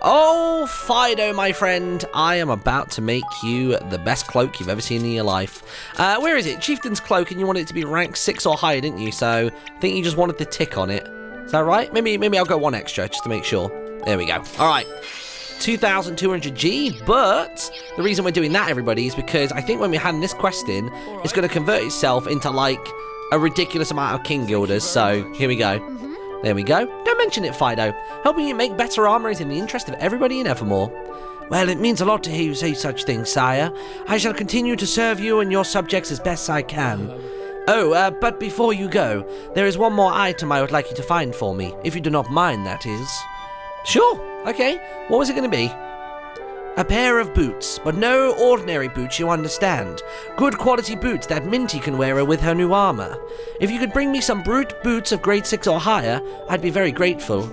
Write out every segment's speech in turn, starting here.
Oh, Fido, my friend, I am about to make you the best cloak you've ever seen in your life. Where is it? Chieftain's cloak, and you want it to be rank 6 or higher, didn't you? So, I think you just wanted the tick on it. Is that right? Maybe I'll go 1 extra, just to make sure. There we go. All right. 2,200G, but the reason we're doing that, everybody, is because I think when we hand this quest in, it's going to convert itself into, like, a ridiculous amount of King Guilders. So, here we go. There we go. Don't mention it, Fido. Helping you make better armor is in the interest of everybody in Evermore. Well, it means a lot to hear you say such things, sire. I shall continue to serve you and your subjects as best I can. Oh, but before you go, there is one more item I would like you to find for me, if you do not mind, that is. Sure, okay. What was it going to be? A pair of boots, but no ordinary boots, you understand. Good quality boots that Minty can wear with her new armor. If you could bring me some brute boots of grade 6 or higher, I'd be very grateful.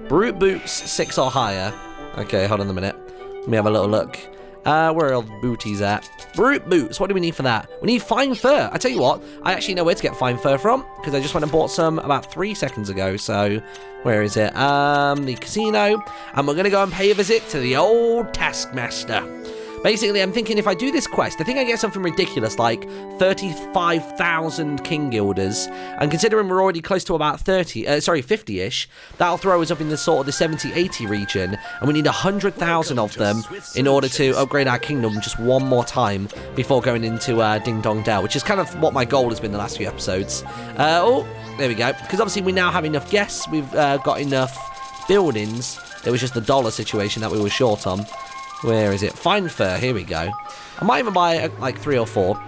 Brute boots, 6 or higher. Okay, hold on a minute. Let me have a little look. Where are the booties at? Brute boots, what do we need for that? We need fine fur. I tell you what, I actually know where to get fine fur from, because I just went and bought some about 3 seconds ago, so where is it? The casino, and we're going to go and pay a visit to the old Taskmaster. Basically, I'm thinking if I do this quest, I think I get something ridiculous like 35,000 King Guilders, and considering we're already close to about 50-ish, that'll throw us up in the sort of the 70-80 region, and we need 100,000 of them in order to upgrade our kingdom just one more time before going into Ding Dong Dell, which is kind of what my goal has been the last few episodes. Oh, there we go, because obviously we now have enough guests, we've got enough buildings. It was just the dollar situation that we were short on. Where is it? Fine fur. Here we go. I might even buy like 3 or 4.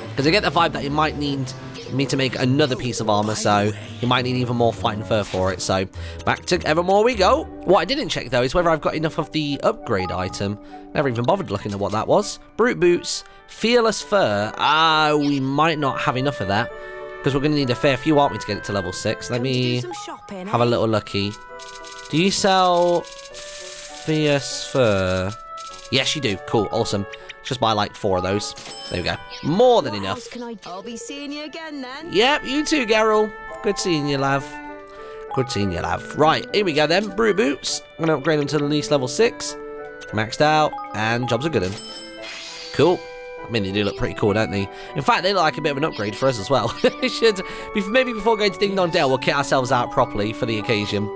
Because I get the vibe that you might need me to make another piece of armor. So you might need even more fine fur for it. So back to Evermore we go. What I didn't check though is whether I've got enough of the upgrade item. Never even bothered looking at what that was. Brute boots. Fearless fur. We might not have enough of that. Because we're going to need a fair few, aren't we, to get it to level 6. Let me have a little looky. Do you sell fierce fur? Yes, you do. Cool. Awesome. Just buy like 4 of those. There we go. More than enough. I'll be seeing you again then. Yep, you too, Geralt. Good seeing you, lav. Good seeing you, lav. Right, here we go then. Brute boots. I'm going to upgrade them to at least level 6. Maxed out. And jobs are good. Cool. I mean, they do look pretty cool, don't they? In fact, they look like a bit of an upgrade for us as well. We should, maybe before going to Ding Dong Dell, we'll kit ourselves out properly for the occasion.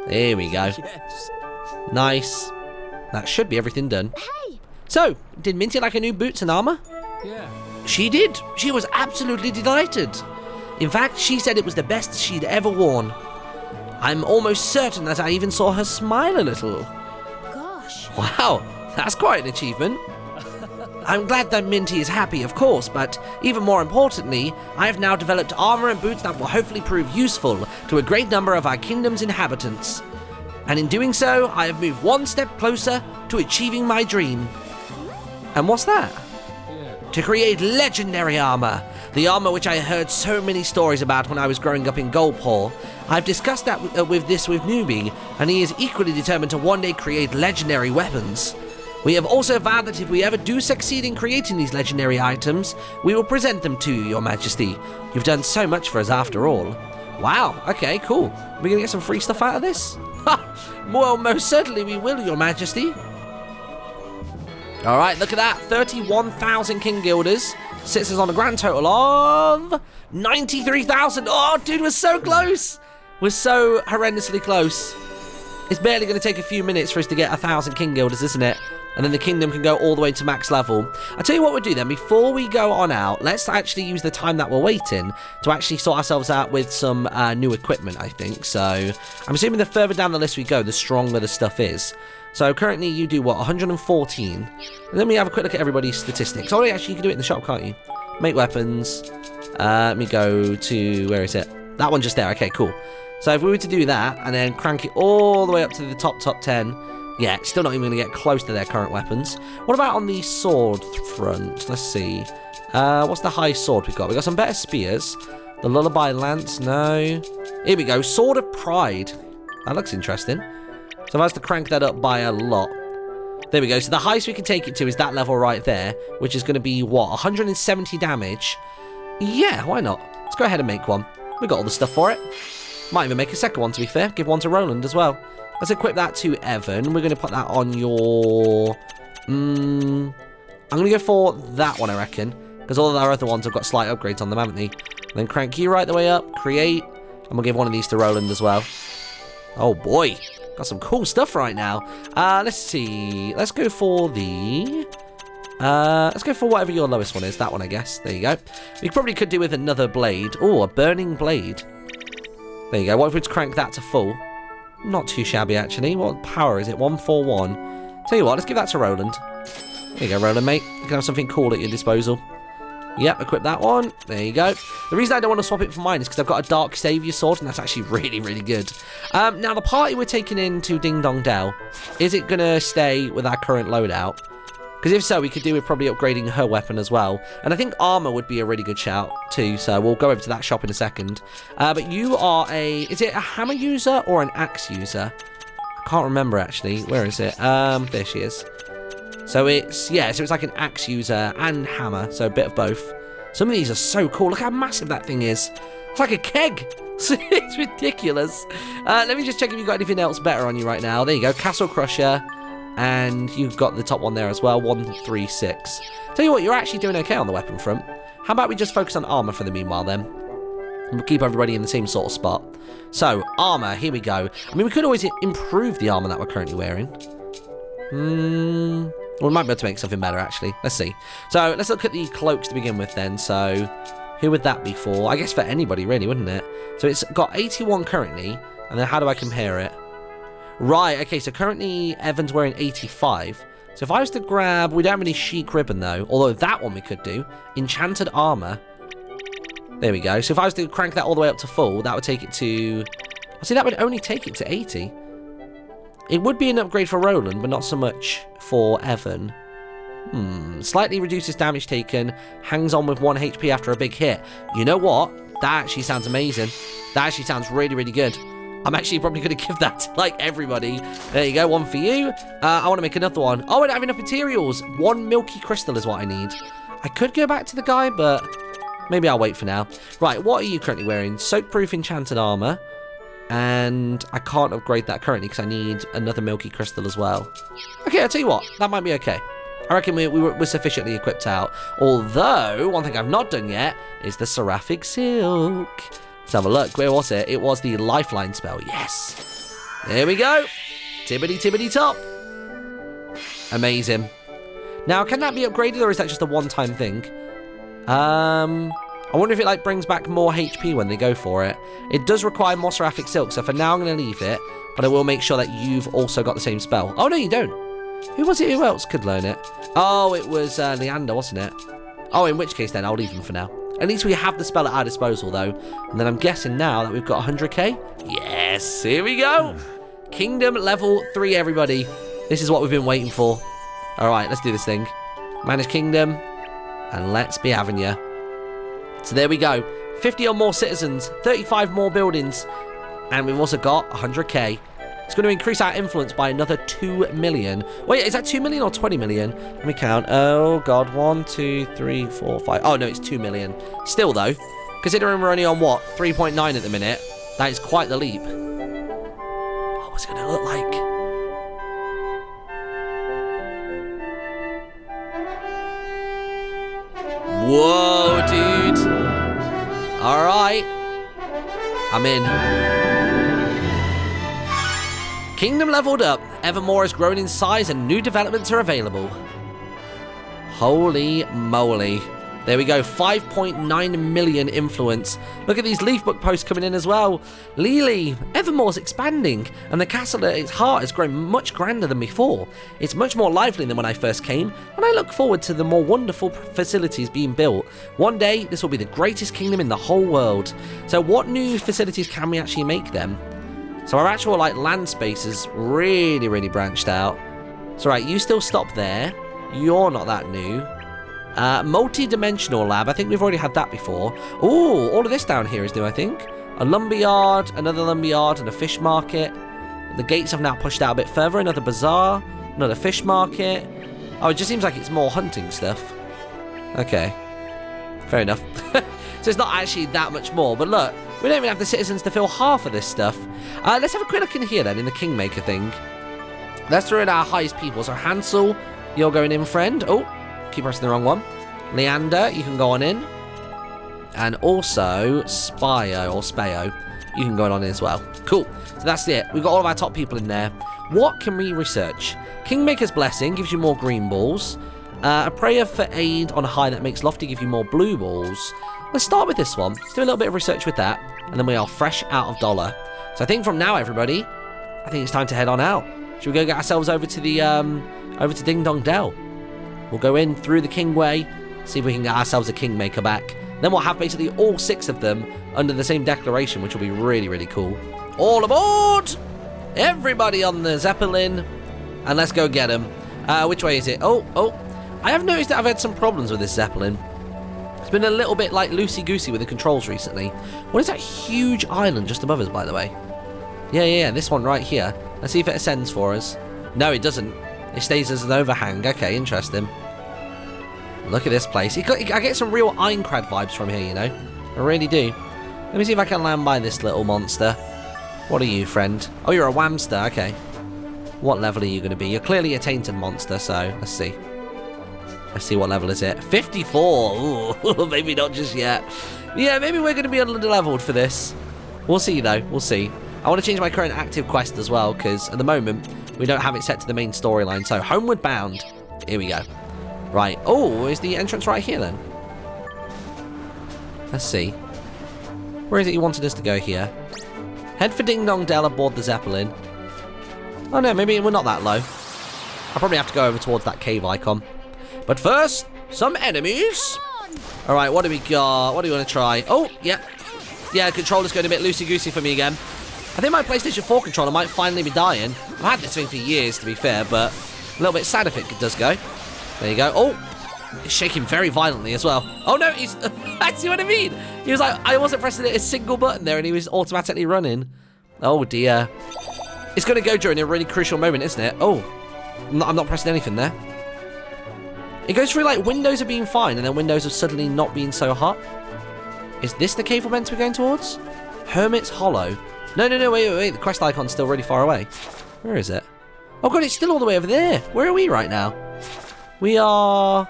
There we go. Yes. Nice. That should be everything done. Hey. So, did Minty like her new boots and armor? Yeah. She did. She was absolutely delighted. In fact, she said it was the best she'd ever worn. I'm almost certain that I even saw her smile a little. Gosh. Wow, that's quite an achievement. I'm glad that Minty is happy, of course, but even more importantly, I have now developed armor and boots that will hopefully prove useful to a great number of our kingdom's inhabitants. And in doing so, I have moved one step closer to achieving my dream. And what's that? Yeah. To create legendary armor. The armor which I heard so many stories about when I was growing up in Goldpaw. I've discussed that with Newbie, and he is equally determined to one day create legendary weapons. We have also vowed that if we ever do succeed in creating these legendary items, we will present them to you, Your Majesty. You've done so much for us after all. Wow, okay, cool. We're gonna get some free stuff out of this? Ha! Well, most certainly we will, Your Majesty. Alright, look at that. 31,000 King Guilders. Sits us on a grand total of 93,000. Oh, dude, we're so close. We're so horrendously close. It's barely going to take a few minutes for us to get 1,000 King Guilders, isn't it? And then the kingdom can go all the way to max level. I'll tell you what we'll do then. Before we go on out, let's actually use the time that we're waiting to actually sort ourselves out with some new equipment, I think. So I'm assuming the further down the list we go, the stronger the stuff is. So currently you do, what, 114? And then we have a quick look at everybody's statistics. Oh, actually, you can do it in the shop, can't you? Make weapons. Let me go to, where is it? That one just there. Okay, cool. So if we were to do that and then crank it all the way up to the top 10, yeah, it's still not even going to get close to their current weapons. What about on the sword front? Let's see. What's the high sword we've got? We've got some better spears. The Lullaby Lance, no. Here we go, Sword of Pride. That looks interesting. So if I was to crank that up by a lot. There we go, so the highest we can take it to is that level right there, which is going to be, what, 170 damage? Yeah, why not? Let's go ahead and make one. We got all the stuff for it. Might even make a second one, to be fair. Give one to Roland as well. Let's equip that to Evan. We're going to put that on your... I'm going to go for that one, I reckon. Because all of our other ones have got slight upgrades on them, haven't they? And then crank you right the way up. Create. And we'll give one of these to Roland as well. Oh, boy. Got some cool stuff right now. Let's see. Let's go for the... let's go for whatever your lowest one is. That one, I guess. There you go. We probably could do with another blade. Oh, a burning blade. There you go. What if we just crank that to full? Not too shabby, actually. What power is it? 141. Tell you what, let's give that to Roland. There you go, Roland, mate. You can have something cool at your disposal. Yep, equip that one. There you go. The reason I don't want to swap it for mine is because I've got a Dark Savior sword, and that's actually really, really good. Now, the party we're taking into Ding Dong Dell, is it going to stay with our current loadout? Because if so, we could do with probably upgrading her weapon as well. And I think armor would be a really good shout too, so we'll go over to that shop in a second. But you are a... Is it a hammer user or an axe user? I can't remember, actually. Where is it? There she is. So it's... Yeah, so it's like an axe user and hammer, so a bit of both. Some of these are so cool. Look how massive that thing is. It's like a keg. It's ridiculous. Let me just check if you've got anything else better on you right now. There you go. Castle Crusher. And you've got the top one there as well, 136. Tell you what, you're actually doing okay on the weapon front. How about we just focus on armor for the meanwhile then? And we'll keep everybody in the same sort of spot. So, armor, here we go. I mean, we could always improve the armor that we're currently wearing. Well, we might be able to make something better, actually. Let's see. So, let's look at the cloaks to begin with then. So, who would that be for? I guess for anybody, really, wouldn't it? So, it's got 81 currently. And then how do I compare it? Right, okay, so currently Evan's wearing 85. So if I was to grab... We don't have any chic ribbon, though. Although that one we could do. Enchanted armor. There we go. So if I was to crank that all the way up to full, that would take it to... See, that would only take it to 80. It would be an upgrade for Roland, but not so much for Evan. Slightly reduces damage taken. Hangs on with 1 HP after a big hit. You know what? That actually sounds amazing. That actually sounds really, really good. I'm actually probably going to give that to, like, everybody. There you go, one for you. I want to make another one. Oh, I don't have enough materials. 1 milky crystal is what I need. I could go back to the guy, but maybe I'll wait for now. Right, what are you currently wearing? Soakproof enchanted armor. And I can't upgrade that currently because I need another milky crystal as well. Okay, I'll tell you what. That might be okay. I reckon we're sufficiently equipped out. Although, one thing I've not done yet is the Seraphic Silk. Let's have a look. Where was it? It was the lifeline spell. Yes. There we go. Tibbity tibbity top. Amazing. Now, can that be upgraded or is that just a one-time thing? I wonder if it like brings back more HP when they go for it. It does require more Seraphic Silk, so for now I'm going to leave it. But I will make sure that you've also got the same spell. Oh, no, you don't. Who was it? Who else could learn it? Oh, it was Leander, wasn't it? Oh, in which case then, I'll leave him for now. At least we have the spell at our disposal, though. And then I'm guessing now that we've got 100k. Yes, here we go. Kingdom level 3, everybody. This is what we've been waiting for. All right, let's do this thing. Manage Kingdom. And let's be having ya. So there we go. 50 or more citizens. 35 more buildings. And we've also got 100k. It's going to increase our influence by another 2 million. Wait, is that 2 million or 20 million? Let me count. Oh, God. 1, 2, 3, 4, 5. Oh, no, it's 2 million. Still, though, considering we're only on, what, 3.9 at the minute, that is quite the leap. Oh, what's it going to look like? Whoa, dude. All right. I'm in. Kingdom leveled up, Evermore has grown in size and new developments are available. Holy moly. There we go, 5.9 million influence. Look at these leaf book posts coming in as well. Lily, Evermore's expanding, and the castle at its heart has grown much grander than before. It's much more lively than when I first came, and I look forward to the more wonderful facilities being built. One day, this will be the greatest kingdom in the whole world. So what new facilities can we actually make then? So our actual like land space is really, really branched out. So right, you still stop there. You're not that new. Multi-dimensional lab. I think we've already had that before. Oh, all of this down here is new, I think. A lumberyard, another lumberyard, and a fish market. The gates have now pushed out a bit further. Another bazaar, another fish market. Oh, it just seems like it's more hunting stuff. Okay. Fair enough. So it's not actually that much more. But look, We don't even have the citizens to fill half of this stuff. Let's have a quick look in here then, in the Kingmaker thing. Let's throw in our highest people. So Hansel, you're going in, friend. Oh, keep pressing the wrong one. Leander, you can go on in. And also Spio, or Speo, you can go on in as well. Cool. So that's it. We've got all of our top people in there. What can we research? Kingmaker's Blessing gives you more green balls. A prayer for aid on high that makes Lofty give you more blue balls. Let's start with this one. Let's do a little bit of research with that. And then we are fresh out of dollar. So I think from now, everybody, I think it's time to head on out. Should we go get ourselves over to the, over to Ding Dong Dell? We'll go in through the Kingway, see if we can get ourselves a Kingmaker back. Then we'll have basically all 6 of them under the same declaration, which will be really, really cool. All aboard! Everybody on the Zeppelin. And let's go get them. Which way is it? Oh. I have noticed that I've had some problems with this Zeppelin. It's been a little bit like loosey-goosey with the controls recently. What is that huge island just above us, by the way? Yeah, this one right here. Let's see if it ascends for us. No, it doesn't. It stays as an overhang. Okay, interesting. Look at this place. I get some real Aincrad vibes from here, you know. I really do. Let me see if I can land by this little monster. What are you, friend? Oh, you're a Whamster. Okay. What level are you going to be? You're clearly a tainted monster, so let's see. Let's see what level is it. 54. Ooh, maybe not just yet. Yeah, maybe we're going to be under-leveled for this. We'll see, though. We'll see. I want to change my current active quest as well, because at the moment, we don't have it set to the main storyline. So, Homeward Bound. Here we go. Right. Oh, is the entrance right here, then? Let's see. Where is it you wanted us to go here? Head for Ding Dong Dell aboard the Zeppelin. Oh, no, maybe we're not that low. I'll probably have to go over towards that cave icon. But first, some enemies. All right, what do we got? What do you want to try? Oh, yeah. Yeah, controller's going a bit loosey-goosey for me again. I think my PlayStation 4 controller might finally be dying. I've had this thing for years, to be fair, but a little bit sad if it does go. There you go. Oh, it's shaking very violently as well. Oh, no, he's... I see what I mean. He was like, I wasn't pressing a single button there, and he was automatically running. Oh, dear. It's going to go during a really crucial moment, isn't it? Oh, I'm not pressing anything there. It goes through like windows of being fine and then windows of suddenly not being so hot. Is this the cave we're meant to be going towards? Hermit's Hollow. No, wait. The quest icon's still really far away. Where is it? Oh god, it's still all the way over there. Where are we right now? We are...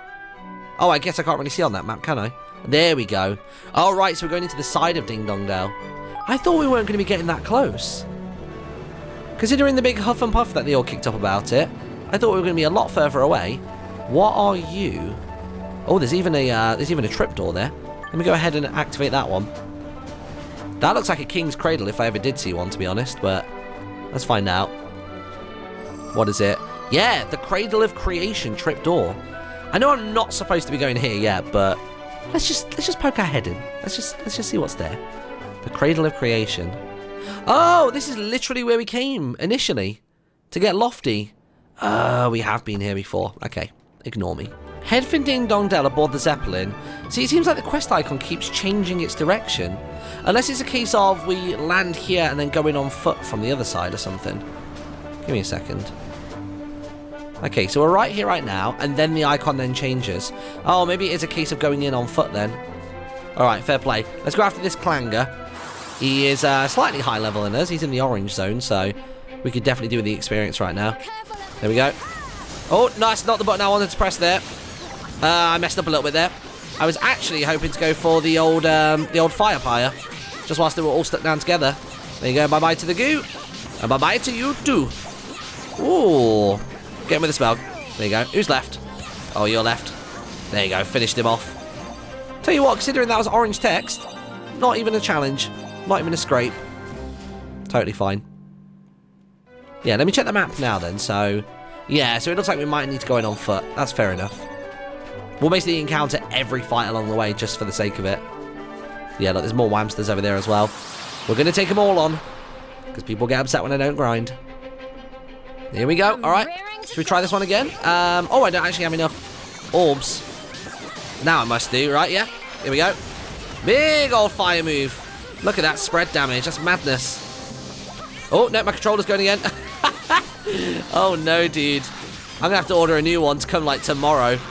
Oh, I guess I can't really see on that map, can I? There we go. All right, so we're going into the side of Ding Dong Dell. I thought we weren't going to be getting that close. Considering the big huff and puff that they all kicked up about it, I thought we were going to be a lot further away. What are you? Oh, there's even a trapdoor there. Let me go ahead and activate that one. That looks like a king's cradle if I ever did see one, to be honest, but let's find out. What is it? Yeah, the Cradle of Creation trapdoor. I know I'm not supposed to be going here yet, but let's just poke our head in. Let's just see what's there. The Cradle of Creation. Oh, this is literally where we came initially to get Lofty. We have been here before. Okay. Ignore me. Head for Ding Dong Dell aboard the Zeppelin. See, it seems like the quest icon keeps changing its direction. Unless it's a case of we land here and then go in on foot from the other side or something. Give me a second. Okay, so we're right here right now, and then the icon then changes. Oh, maybe it is a case of going in on foot then. Alright, fair play. Let's go after this clanger. He is slightly high level than us. He's in the orange zone, so we could definitely do with the experience right now. There we go. Oh, no, that's not the button I wanted to press there. I messed up a little bit there. I was actually hoping to go for the old fire pyre, just whilst they were all stuck down together. There you go. Bye-bye to the goo. And bye-bye to you too. Ooh. Get him with a spell. There you go. Who's left? Oh, you're left. There you go. Finished him off. Tell you what, considering that was orange text, not even a challenge. Not even a scrape. Totally fine. Yeah, let me check the map now then. So... yeah, so it looks like we might need to go in on foot. That's fair enough. We'll basically encounter every fight along the way just for the sake of it. Yeah, look, there's more Whamsters over there as well. We're going to take them all on. Because people get upset when I don't grind. Here we go. All right. Should we try this one again? Oh, I don't actually have enough orbs. Now I must do, right? Yeah. Here we go. Big old fire move. Look at that spread damage. That's madness. Oh, no, my controller's going again. Oh no, dude. I'm gonna have to order a new one to come like tomorrow. Can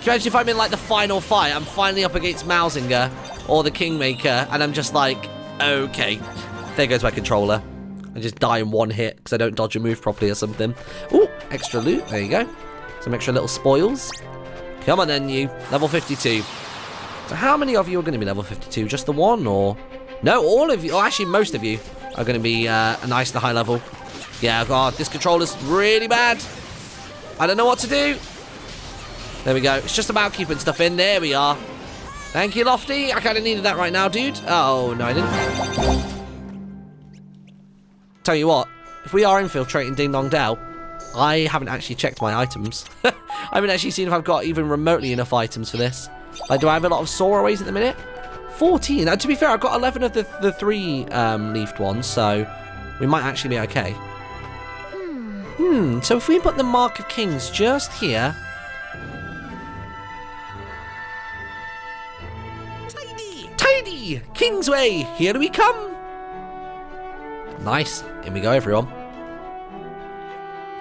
you imagine if I'm in like the final fight, I'm finally up against Mausinger or the Kingmaker, and I'm just like Okay. There goes my controller. I just die in one hit because I don't dodge a move properly or something. Ooh, extra loot. There you go. Some extra little spoils. Come on then, you. Level 52. So how many of you are going to be level 52? Just the one, or? No, all of you. Oh, actually, most of you are going to be a nice and high level. Yeah, God, this controller's really bad. I don't know what to do. There we go. It's just about keeping stuff in. There we are. Thank you, Lofty. I kind of needed that right now, dude. Oh, no, I didn't. Tell you what, if we are infiltrating Ding Dong Dell, I haven't actually checked my items. I haven't actually seen if I've got even remotely enough items for this. Like, do I have a lot of soraways at the minute? 14. Now, to be fair, I've got 11 of the 3 leafed ones, so we might actually be okay. So if we put the Mark of Kings just here. Tidy! Kingsway! Here we come! Nice. In we go, everyone.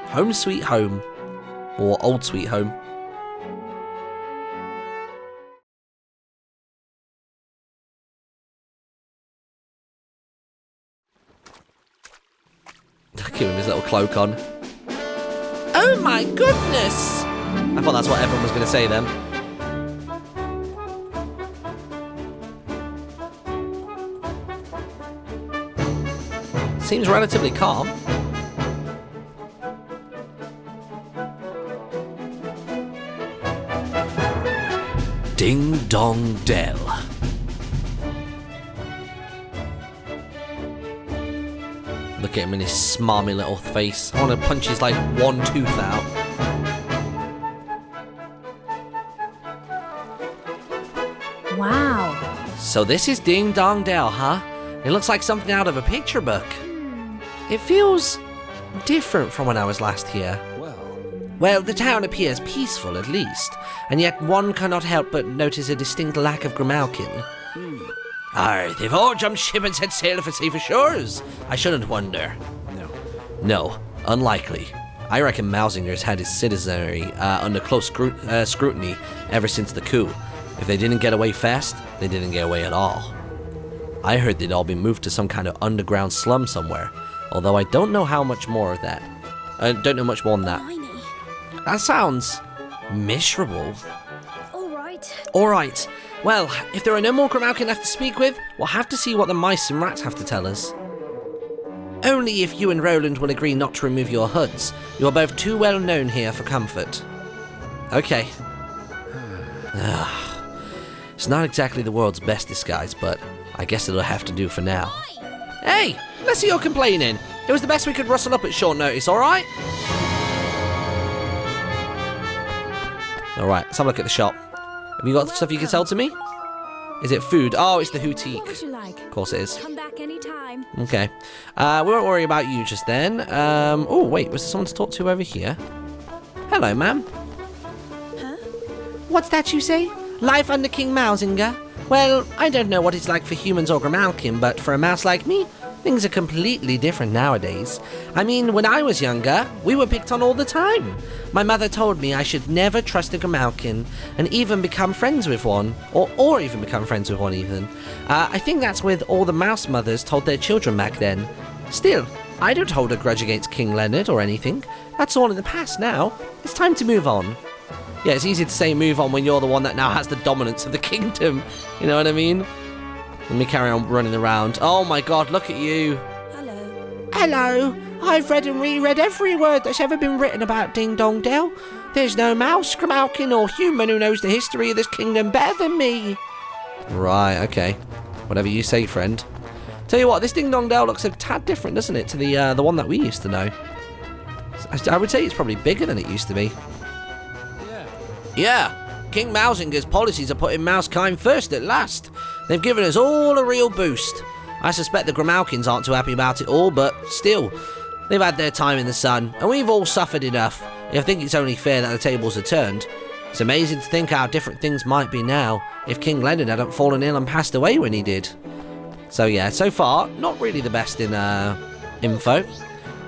Home sweet home. Or old sweet home. Give him his little cloak on. Oh my goodness! I thought that's what everyone was going to say then. Seems relatively calm. Ding Dong Dell. Look at him in his smarmy little face. I want to punch his like one tooth out. Wow. So this is Ding Dong Dell, huh? It looks like something out of a picture book. It feels different from when I was last here. Well, the town appears peaceful at least, and yet one cannot help but notice a distinct lack of Grimalkin. Aye, they've all jumped ship and set sail for safer shores. I shouldn't wonder. No, unlikely. I reckon Mausinger's had his citizenry under close scrutiny ever since the coup. If they didn't get away fast, they didn't get away at all. I heard they'd all been moved to some kind of underground slum somewhere, although I don't know how much more of that. I don't know much more than that. That sounds miserable. Alright. Well, if there are no more Grimalkin left to speak with, we'll have to see what the mice and rats have to tell us. Only if you and Roland will agree not to remove your hoods. You are both too well known here for comfort. Okay. It's not exactly the world's best disguise, but I guess it'll have to do for now. Hey, let's see you're complaining. It was the best we could rustle up at short notice, alright? Alright, let's have a look at the shop. Have you got stuff you can sell to me? Is it food? Oh, it's the houtique. Like? Of course it is. Come back anytime. Okay. We won't worry about you just then. Oh, wait, was there someone to talk to over here? Hello, ma'am. Huh? What's that you say? Life under King Mausinger? Well, I don't know what it's like for humans or Grimalkin, but for a mouse like me, things are completely different nowadays. I mean, when I was younger, we were picked on all the time. My mother told me I should never trust a Grimalkin, and even become friends with one, or even become friends with one even. I think that's with all the mouse mothers told their children back then. Still, I don't hold a grudge against King Leonard or anything. That's all in the past now. It's time to move on. Yeah, it's easy to say move on when you're the one that now has the dominance of the kingdom. You know what I mean? Let me carry on running around. Oh my god, look at you. Hello. Hello. I've read and reread every word that's ever been written about Ding Dong Dell. There's no mouse, Grimalkin, or human who knows the history of this kingdom better than me. Right, okay. Whatever you say, friend. Tell you what, this Ding Dong Dell looks a tad different, doesn't it, to the one that we used to know. I would say it's probably bigger than it used to be. Yeah, King Mausinger's policies are putting Mousekind first at last. They've given us all a real boost. I suspect the Grimalkins aren't too happy about it all, but still, they've had their time in the sun, and we've all suffered enough. I think it's only fair that the tables are turned. It's amazing to think how different things might be now if King Leonard hadn't fallen ill and passed away when he did. So yeah, so far, not really the best in info.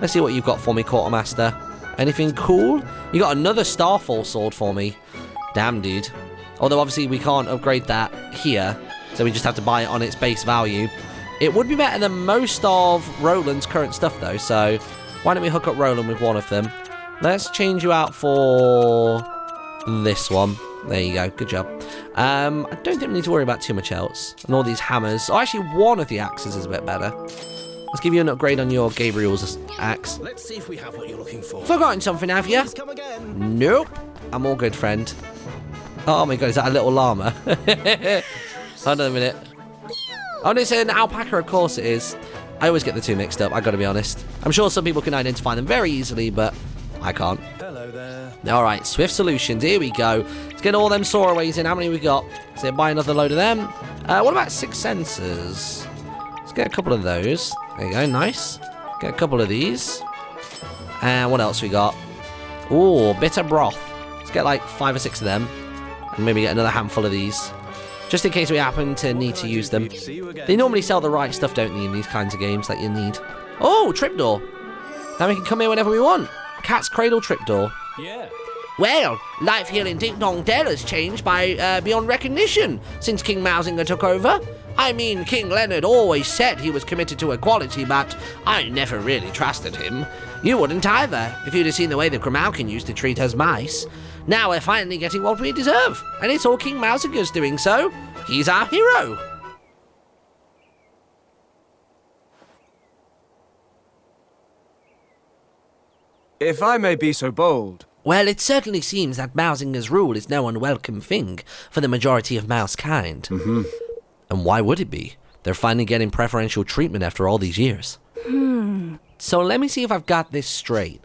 Let's see what you've got for me, Quartermaster. Anything cool? You got another Starfall sword for me. Damn, dude. Although obviously we can't upgrade that here, so we just have to buy it on its base value. It would be better than most of Roland's current stuff, though, so why don't we hook up Roland with one of them? Let's change you out for this one. There you go. Good job. I don't think we need to worry about too much else. And all these hammers. Oh, actually, one of the axes is a bit better. Let's give you an upgrade on your Gabriel's axe. Let's see if we have what you're looking for. Forgotten something, have you? Please come again. Nope. I'm all good, friend. Oh my god, is that a little llama? Hold on a minute. Oh, and it's an alpaca, of course it is. I always get the two mixed up, I gotta be honest. I'm sure some people can identify them very easily, but I can't. Hello there. Alright, Swift Solutions, here we go. Let's get all them Soraways in. How many we got? So buy another load of them. What about 6 sensors? Let's get a couple of those. There you go, nice. Get a couple of these. And what else we got? Ooh, bitter broth. Let's get like 5 or 6 of them. And maybe get another handful of these. Just in case we happen to need to use them. They normally sell the right stuff, don't they, in these kinds of games that you need. Oh, tripdoor. Now we can come here whenever we want. Cat's Cradle tripdoor. Yeah. Well, life here in Ding Dong Dell has changed by beyond recognition since King Mausinger took over. I mean, King Leonard always said he was committed to equality, but I never really trusted him. You wouldn't either, if you'd have seen the way the Grimalkin used to treat us mice. Now we're finally getting what we deserve, and it's all King Mausinger's doing so. He's our hero. If I may be so bold. Well, it certainly seems that Mausinger's rule is no unwelcome thing for the majority of mouse kind. Mm-hmm. And why would it be? They're finally getting preferential treatment after all these years. So let me see if I've got this straight.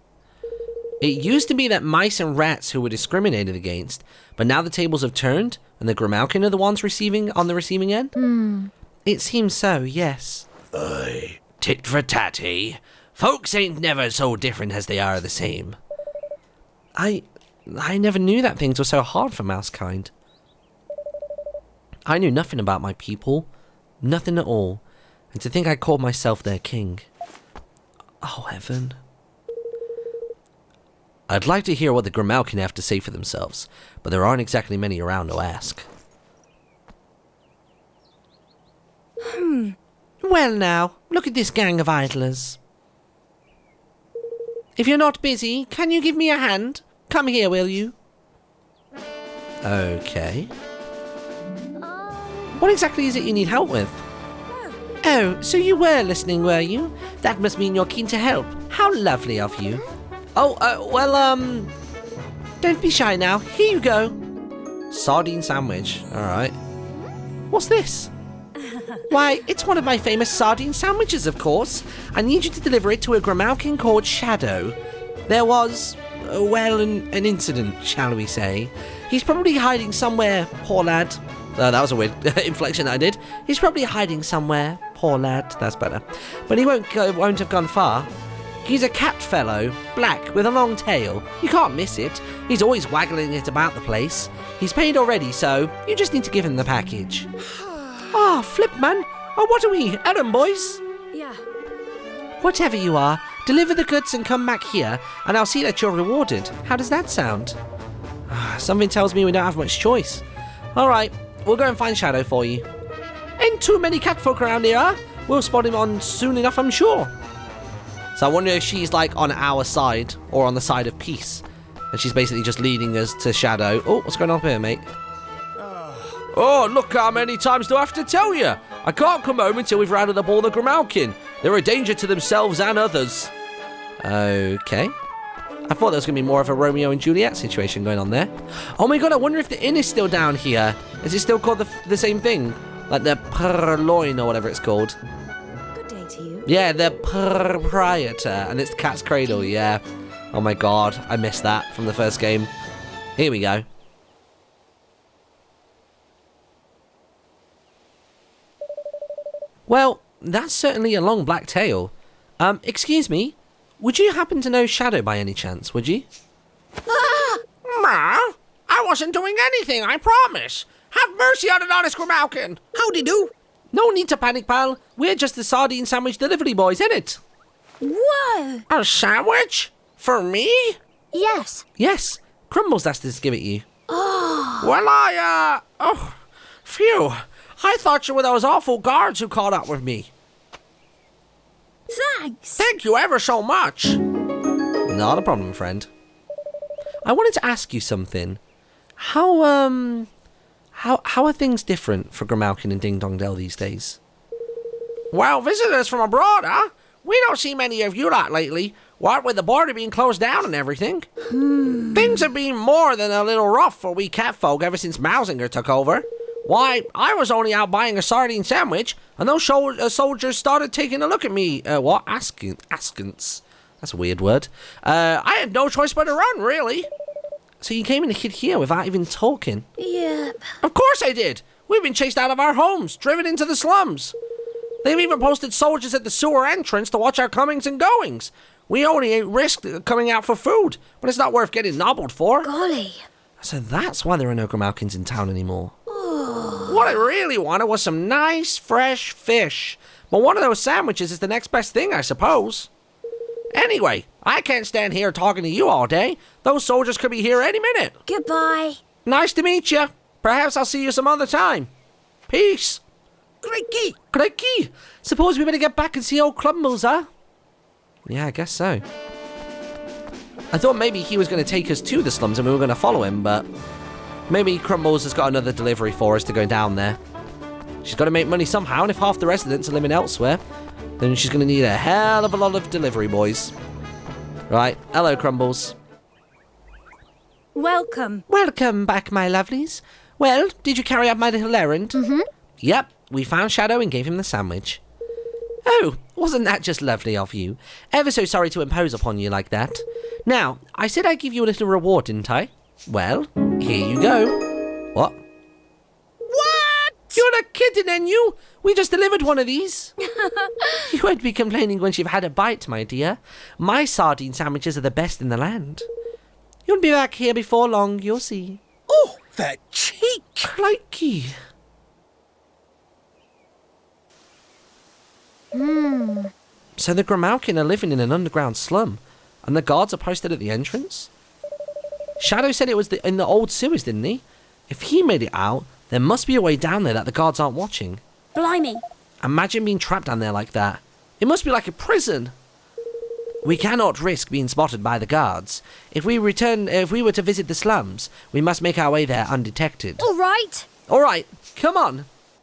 It used to be that mice and rats who were discriminated against, but now the tables have turned, and the Grimalkin are the ones on the receiving end? It seems so, yes. Aye. Tit for tat, eh? Folks ain't never so different as they are the same. I never knew that things were so hard for mousekind. I knew nothing about my people. Nothing at all. And to think I called myself their king. Oh, heaven. I'd like to hear what the Grimalkin have to say for themselves, but there aren't exactly many around to ask. Well now, look at this gang of idlers. If you're not busy, can you give me a hand? Come here, will you? Okay. What exactly is it you need help with? Oh, so you were listening, were you? That must mean you're keen to help. How lovely of you. Oh, don't be shy now. Here you go. Sardine sandwich. Alright. What's this? Why, it's one of my famous sardine sandwiches, of course. I need you to deliver it to a Grimalkin called Shadow. There was, an incident, shall we say. He's probably hiding somewhere, poor lad. That was a weird inflection I did. He's probably hiding somewhere, poor lad. That's better. But he won't have gone far. He's a cat fellow, black, with a long tail. You can't miss it. He's always waggling it about the place. He's paid already, so you just need to give him the package. Ah, flip, man. Oh, what are we, errand boys? Yeah. Whatever you are, deliver the goods and come back here, and I'll see that you're rewarded. How does that sound? Something tells me we don't have much choice. Alright, we'll go and find Shadow for you. Ain't too many catfolk around here, huh? We'll spot him on soon enough, I'm sure. So I wonder if she's like on our side, or on the side of peace. And she's basically just leading us to Shadow. Oh, what's going on here, mate? Oh, look, how many times do I have to tell you? I can't come home until we've rounded up all the Grimalkin. They're a danger to themselves and others. Okay. I thought there was going to be more of a Romeo and Juliet situation going on there. Oh my god, I wonder if the inn is still down here. Is it still called the same thing? Like the Purloin or whatever it's called. Good day to you. Yeah, the Proprietor. And it's the Cat's Cradle, yeah. Oh my god, I missed that from the first game. Here we go. Well, that's certainly a long black tail. Excuse me, would you happen to know Shadow by any chance, would you? Ma, I wasn't doing anything, I promise. Have mercy on an honest Grimalkin. Howdy do? No need to panic, pal. We're just the sardine sandwich delivery boys, innit? Whoa! A sandwich? For me? Yes. Yes, Crumbles asked us to give it you. Well, phew. I thought you were those awful guards who caught up with me. Thanks. Thank you ever so much. Not a problem, friend. I wanted to ask you something. How are things different for Grimalkin and Ding Dong Dell these days? Well, visitors from abroad, huh? We don't see many of you lot lately. What with the border being closed down and everything. Things have been more than a little rough for we catfolk ever since Mausinger took over. Why, I was only out buying a sardine sandwich, and those soldiers started taking a look at me. Askance. That's a weird word. I had no choice but to run, really. So you came in and hid here without even talking? Yep. Of course I did. We've been chased out of our homes, driven into the slums. They've even posted soldiers at the sewer entrance to watch our comings and goings. We only risked coming out for food, but it's not worth getting nobbled for. Golly. So that's why there are no Grimalkins in town anymore. What I really wanted was some nice, fresh fish. But one of those sandwiches is the next best thing, I suppose. Anyway, I can't stand here talking to you all day. Those soldiers could be here any minute. Goodbye. Nice to meet you. Perhaps I'll see you some other time. Peace. Crikey! Crikey! Suppose we better get back and see old Crumbles, huh? Yeah, I guess so. I thought maybe he was going to take us to the slums and we were going to follow him, but maybe Crumbles has got another delivery for us to go down there. She's got to make money somehow, and if half the residents are living elsewhere, then she's going to need a hell of a lot of delivery boys. Right, hello, Crumbles. Welcome. Welcome back, my lovelies. Well, did you carry out my little errand? Mm-hmm. Yep, we found Shadow and gave him the sandwich. Oh, wasn't that just lovely of you? Ever so sorry to impose upon you like that. Now, I said I'd give you a little reward, didn't I? Well, here you go. What? What? You're not kidding, are you? We just delivered one of these. You won't be complaining once you've had a bite, my dear. My sardine sandwiches are the best in the land. You'll be back here before long, you'll see. Oh, the cheek! Crikey. So the Grimalkin are living in an underground slum, and the guards are posted at the entrance? Shadow said it was in the old sewers, didn't he? If he made it out, there must be a way down there that the guards aren't watching. Blimey. Imagine being trapped down there like that. It must be like a prison. We cannot risk being spotted by the guards. If we were to visit the slums, we must make our way there undetected. All right. All right, come on.